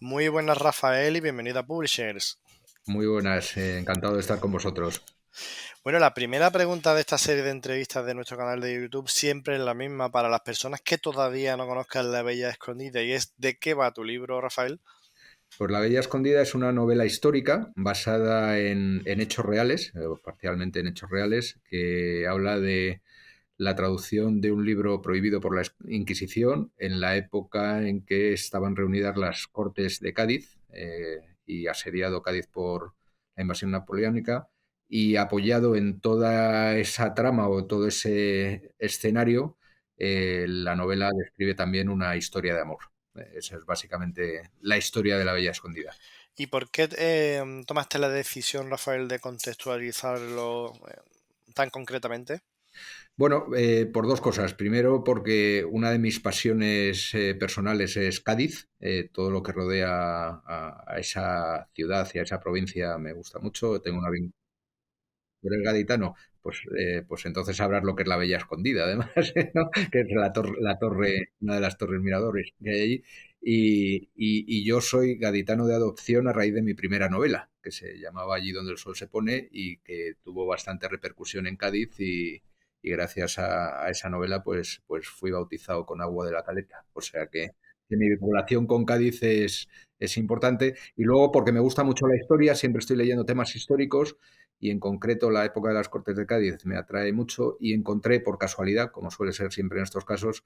Muy buenas, Rafael, y bienvenido a Publishers. Muy buenas, encantado de estar con vosotros. Bueno, la primera pregunta de esta serie de entrevistas de nuestro canal de YouTube siempre es la misma para las personas que todavía no conozcan La Bella Escondida y es ¿de qué va tu libro, Rafael? Pues La Bella Escondida es una novela histórica basada en hechos reales, parcialmente en hechos reales, que habla de la traducción de un libro prohibido por la Inquisición en la época en que estaban reunidas las Cortes de Cádiz y asediado Cádiz por la invasión napoleónica y apoyado en toda esa trama o todo ese escenario, la novela describe también una historia de amor. Esa es básicamente la historia de La Bella Escondida. ¿Y por qué tomaste la decisión, Rafael, de contextualizarlo tan concretamente? Bueno, por dos cosas. Primero, porque una de mis pasiones personales es Cádiz. Todo lo que rodea a esa ciudad y a esa provincia me gusta mucho. Tengo una eres gaditano, pues entonces sabrás lo que es la Bella Escondida, además, ¿no? Que es la torre, una de las torres miradores que hay allí. Y yo soy gaditano de adopción a raíz de mi primera novela, que se llamaba Allí donde el sol se pone y que tuvo bastante repercusión en Cádiz y gracias a esa novela pues fui bautizado con agua de la Caleta. O sea que mi vinculación con Cádiz es importante. Y luego porque me gusta mucho la historia, siempre estoy leyendo temas históricos y en concreto la época de las Cortes de Cádiz me atrae mucho y encontré por casualidad, como suele ser siempre en estos casos,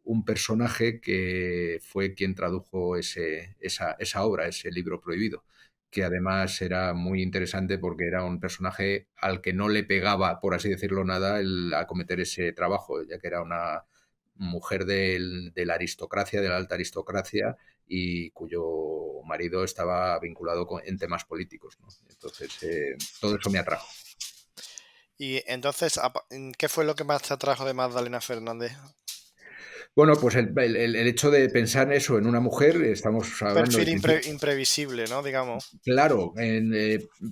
un personaje que fue quien tradujo esa obra, ese libro prohibido, que además era muy interesante porque era un personaje al que no le pegaba, por así decirlo, nada el acometer ese trabajo, ya que era una mujer de la aristocracia, de la alta aristocracia, y cuyo marido estaba vinculado en temas políticos, ¿no? Entonces, todo eso me atrajo. Y entonces, ¿qué fue lo que más te atrajo de Magdalena Fernández? Bueno, pues el hecho de pensar en eso en una mujer, estamos Un hablando de perfil principio. imprevisible, ¿no? Digamos. Claro, en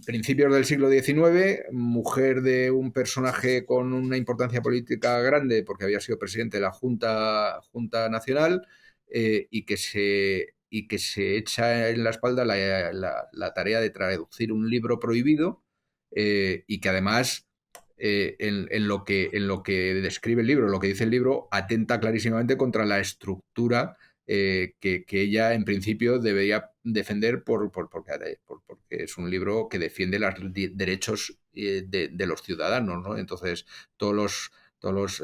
principios del siglo XIX, mujer de un personaje con una importancia política grande, porque había sido presidente de la Junta Nacional, y que se echa en la espalda la tarea de traducir un libro prohibido, y que además, en lo que describe el libro, lo que dice el libro, atenta clarísimamente contra la estructura que ella en principio debería defender porque es un libro que defiende los derechos de los ciudadanos, ¿no? Entonces, todos los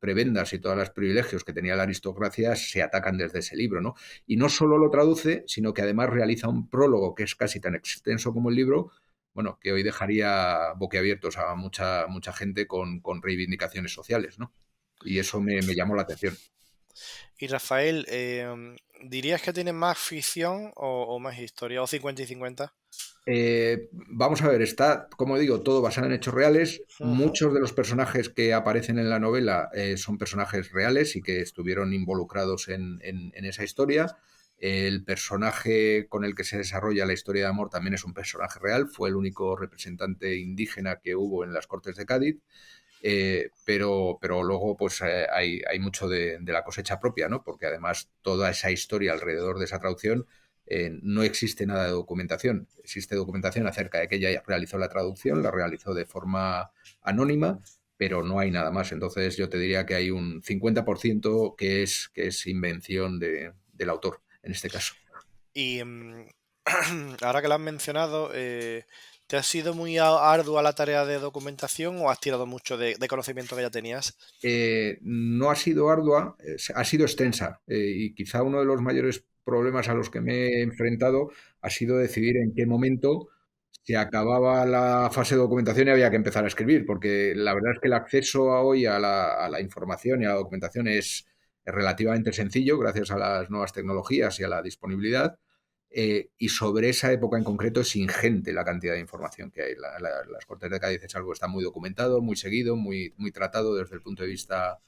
prebendas y todos los privilegios que tenía la aristocracia se atacan desde ese libro, ¿no? Y no solo lo traduce, sino que además realiza un prólogo que es casi tan extenso como el libro, bueno, que hoy dejaría boquiabiertos a mucha gente con reivindicaciones sociales, ¿no? Y eso me llamó la atención. Y Rafael, ¿dirías que tiene más ficción o más historia? ¿O 50 y 50? Vamos a ver, está, como digo, todo basado en hechos reales. Ujú. Muchos de los personajes que aparecen en la novela son personajes reales y que estuvieron involucrados en esa historia. El personaje con el que se desarrolla la historia de amor también es un personaje real, fue el único representante indígena que hubo en las Cortes de Cádiz. Pero luego pues hay mucho de la cosecha propia, ¿no? Porque además toda esa historia alrededor de esa traducción, no existe nada de documentación. Existe documentación acerca de que ella realizó la traducción, la realizó de forma anónima, pero no hay nada más. Entonces yo te diría que hay un 50% que es invención del autor, en este caso. Y ahora que lo has mencionado, ¿te ha sido muy ardua la tarea de documentación o has tirado mucho de conocimiento que ya tenías? No ha sido ardua, ha sido extensa, y quizá uno de los mayores problemas a los que me he enfrentado ha sido decidir en qué momento se acababa la fase de documentación y había que empezar a escribir, porque la verdad es que el acceso hoy a la información y a la documentación es relativamente sencillo gracias a las nuevas tecnologías y a la disponibilidad. Y sobre esa época en concreto es ingente la cantidad de información que hay. Las Cortes de Cádiz es algo que está muy documentado, muy seguido, muy tratado desde el punto de vista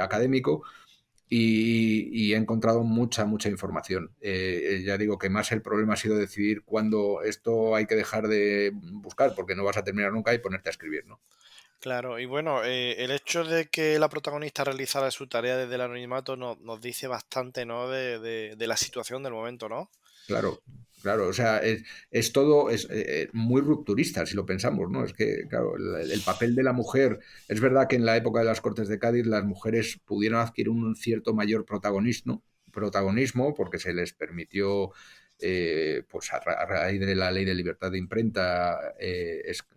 académico y he encontrado mucha información. Ya digo que más el problema ha sido decidir cuándo esto hay que dejar de buscar porque no vas a terminar nunca y ponerte a escribir, ¿no? Claro, y bueno, el hecho de que la protagonista realizara su tarea desde el anonimato nos dice bastante, ¿no? De la situación del momento, ¿no? Claro, claro, o sea, es todo es muy rupturista si lo pensamos, ¿no? Es que, claro, el papel de la mujer, es verdad que en la época de las Cortes de Cádiz las mujeres pudieron adquirir un cierto mayor protagonismo porque se les permitió, pues a raíz de la ley de libertad de imprenta,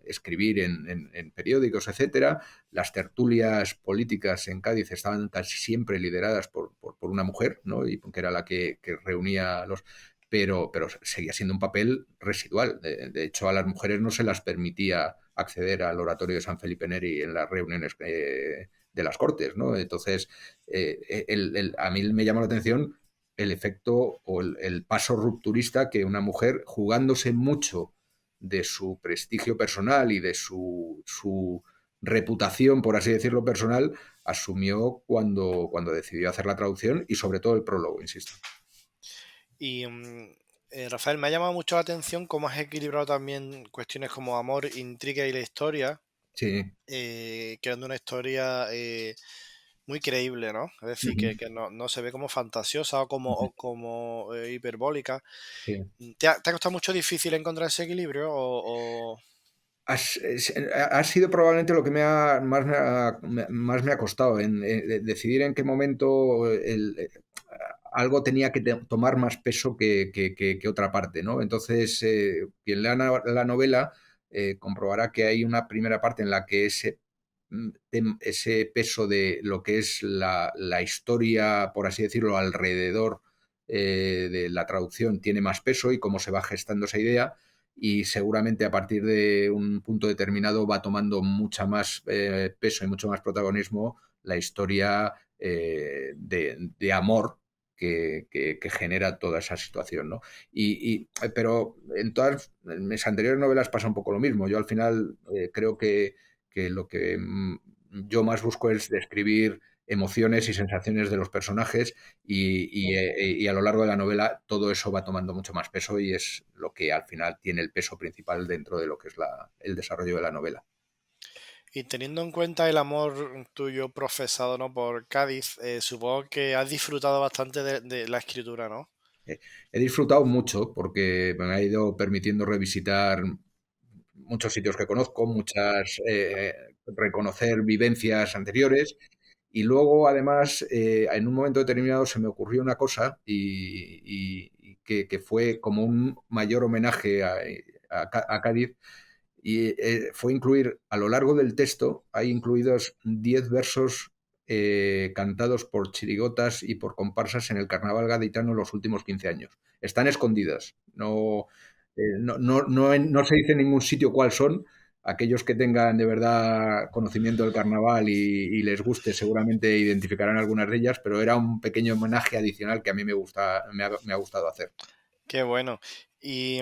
escribir en periódicos, etcétera. Las tertulias políticas en Cádiz estaban casi siempre lideradas por una mujer, ¿no? Y que era la que reunía a los pero seguía siendo un papel residual. De hecho, a las mujeres no se las permitía acceder al oratorio de San Felipe Neri en las reuniones de las Cortes, ¿no? Entonces, a mí me llama la atención el efecto o el paso rupturista que una mujer, jugándose mucho de su prestigio personal y de su reputación, por así decirlo, personal, asumió cuando decidió hacer la traducción y sobre todo el prólogo, insisto. Y Rafael, me ha llamado mucho la atención cómo has equilibrado también cuestiones como amor, intriga y la historia, Sí. creando una historia muy creíble, ¿no? Es decir, Ujú, que no se ve como fantasiosa ujú. o como hiperbólica. Sí. Te ha costado mucho difícil encontrar ese equilibrio Ha sido probablemente lo que más me ha costado en decidir en qué momento algo tenía que tomar más peso que otra parte, ¿no? Entonces, quien lea la novela comprobará que hay una primera parte en la que ese peso de lo que es la historia, por así decirlo, alrededor de la traducción tiene más peso y cómo se va gestando esa idea y seguramente a partir de un punto determinado va tomando mucha más peso y mucho más protagonismo la historia de amor que genera toda esa situación, ¿no? Pero en mis anteriores novelas pasa un poco lo mismo. Yo al final creo que lo que yo más busco es describir emociones y sensaciones de los personajes y a lo largo de la novela todo eso va tomando mucho más peso y es lo que al final tiene el peso principal dentro de lo que es el desarrollo de la novela. y teniendo en cuenta el amor tuyo profesado, ¿no? Por Cádiz, supongo que has disfrutado bastante de la escritura, ¿no? He disfrutado mucho porque me ha ido permitiendo revisitar muchos sitios que conozco, reconocer vivencias anteriores y luego además en un momento determinado se me ocurrió una cosa y que fue como un mayor homenaje a Cádiz y fue incluir a lo largo del texto, hay incluidos 10 versos cantados por chirigotas y por comparsas en el carnaval gaditano los últimos 15 años. Están escondidas, no se dice en ningún sitio cuáles son. Aquellos que tengan de verdad conocimiento del carnaval y les guste seguramente identificarán algunas de ellas, pero era un pequeño homenaje adicional que a mí me ha gustado hacer. Qué bueno. ¿Y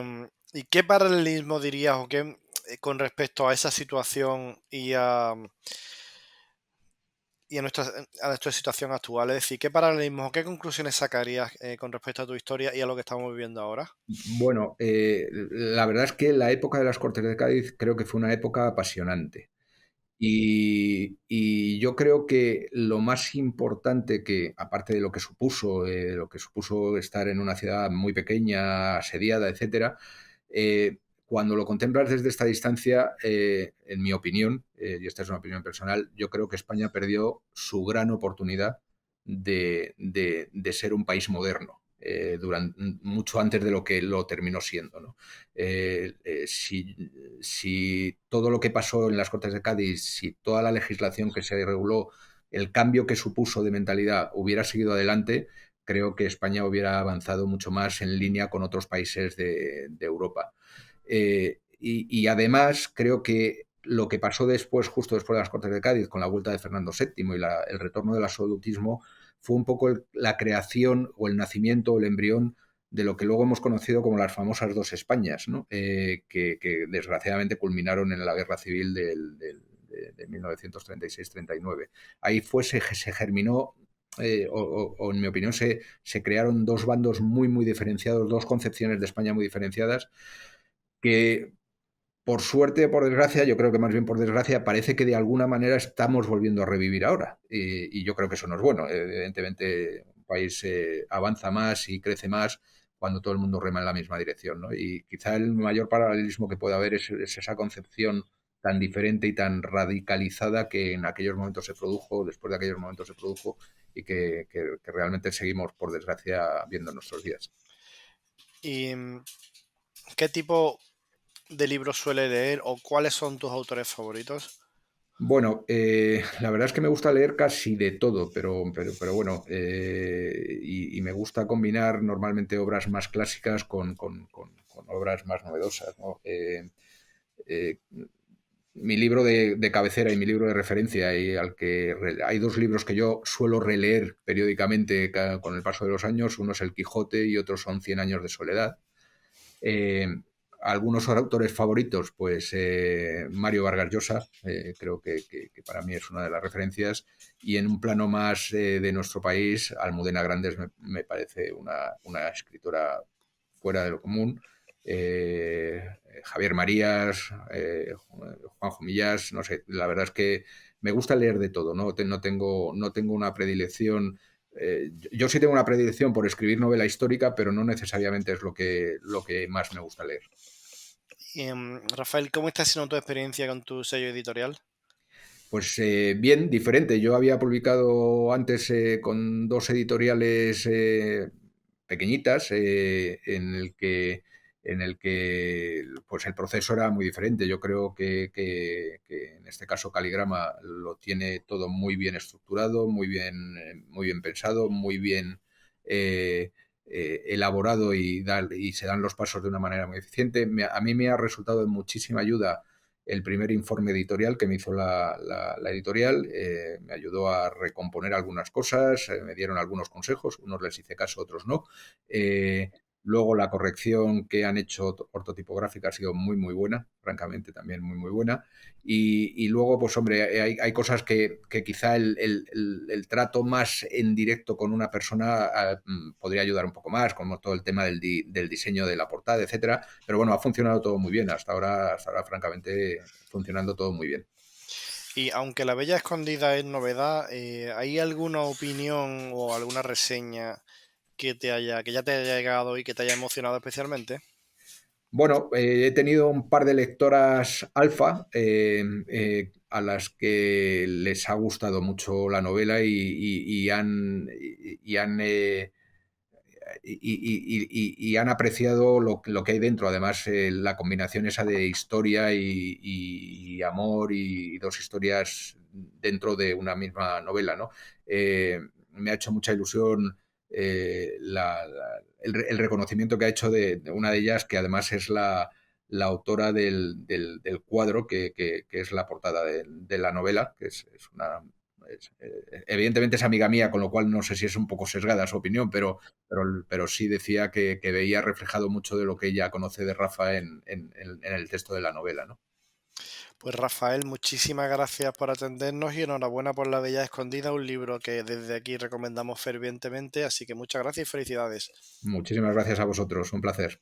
qué paralelismo dirías o qué con respecto a esa situación y a nuestra situación actual? Es decir, ¿qué paralelismo o qué conclusiones sacarías con respecto a tu historia y a lo que estamos viviendo ahora? Bueno, la verdad es que la época de las Cortes de Cádiz creo que fue una época apasionante. Y yo creo que lo más importante que, aparte de lo que supuso estar en una ciudad muy pequeña, asediada, etcétera, cuando lo contemplas desde esta distancia, en mi opinión, y esta es una opinión personal, yo creo que España perdió su gran oportunidad de ser un país moderno. Mucho antes de lo que lo terminó siendo, ¿no? Si todo lo que pasó en las Cortes de Cádiz, si toda la legislación que se reguló, el cambio que supuso de mentalidad hubiera seguido adelante, creo que España hubiera avanzado mucho más en línea con otros países de Europa. Y además creo que lo que pasó después, justo después de las Cortes de Cádiz, con la vuelta de Fernando VII y el retorno del absolutismo, fue un poco la creación o el nacimiento o el embrión de lo que luego hemos conocido como las famosas dos Españas, ¿no? Que desgraciadamente culminaron en la guerra civil de 1936-39. Ahí se germinó, o en mi opinión se crearon dos bandos muy diferenciados, dos concepciones de España muy diferenciadas, que por suerte o por desgracia, yo creo que más bien por desgracia, parece que de alguna manera estamos volviendo a revivir ahora. Y yo creo que eso no es bueno. Evidentemente, un país avanza más y crece más cuando todo el mundo rema en la misma dirección, ¿no? Y quizá el mayor paralelismo que puede haber es esa concepción tan diferente y tan radicalizada que en aquellos momentos se produjo, después de aquellos momentos se produjo, y que realmente seguimos, por desgracia, viendo en nuestros días. ¿Y qué tipo de libros suele leer o cuáles son tus autores favoritos? Bueno, la verdad es que me gusta leer casi de todo, pero bueno, y me gusta combinar normalmente obras más clásicas con obras más novedosas, ¿no? Eh, Mi libro de cabecera y mi libro de referencia, y hay dos libros que yo suelo releer periódicamente con el paso de los años. Uno es El Quijote y otro son Cien años de soledad. Eh, Algunos autores favoritos, pues Mario Vargas Llosa, creo que para mí es una de las referencias, y en un plano más de nuestro país, Almudena Grandes me parece una escritora fuera de lo común. Javier Marías, Juanjo Millás, no sé, la verdad es que me gusta leer de todo, ¿no? No tengo una predilección. Yo sí tengo una predilección por escribir novela histórica, pero no necesariamente es lo que más me gusta leer. Y, Rafael, ¿cómo está siendo tu experiencia con tu sello editorial? Pues bien, diferente. Yo había publicado antes con dos editoriales pequeñitas, en el que pues el proceso era muy diferente. Yo creo que en este caso Caligrama lo tiene todo muy bien estructurado, muy bien pensado, muy bien elaborado, y se dan los pasos de una manera muy eficiente. A mí me ha resultado de muchísima ayuda el primer informe editorial que me hizo la editorial. Me ayudó a recomponer algunas cosas, me dieron algunos consejos, unos les hice caso, otros no. Eh, Luego la corrección que han hecho ortotipográfica ha sido muy, muy buena, francamente también muy, muy buena. Y luego, pues hombre, hay cosas que quizá el trato más en directo con una persona podría ayudar un poco más, como todo el tema del diseño de la portada, etcétera. Pero bueno, ha funcionado todo muy bien. Hasta ahora, francamente, funcionando todo muy bien. Y aunque La Bella Escondida es novedad, ¿hay alguna opinión o alguna reseña que ya te haya llegado y que te haya emocionado especialmente? Bueno, he tenido un par de lectoras alfa a las que les ha gustado mucho la novela y han apreciado lo que hay dentro. Además, la combinación esa de historia y amor, y dos historias dentro de una misma novela, ¿no? Me ha hecho mucha ilusión el reconocimiento que ha hecho de una de ellas, que además es la autora del cuadro que es la portada de la novela, que es una... evidentemente es amiga mía, con lo cual no sé si es un poco sesgada su opinión, pero sí decía que veía reflejado mucho de lo que ella conoce de Rafa en el texto de la novela, ¿no? Pues Rafael, muchísimas gracias por atendernos y enhorabuena por La Bella Escondida, un libro que desde aquí recomendamos fervientemente, así que muchas gracias y felicidades. Muchísimas gracias a vosotros, un placer.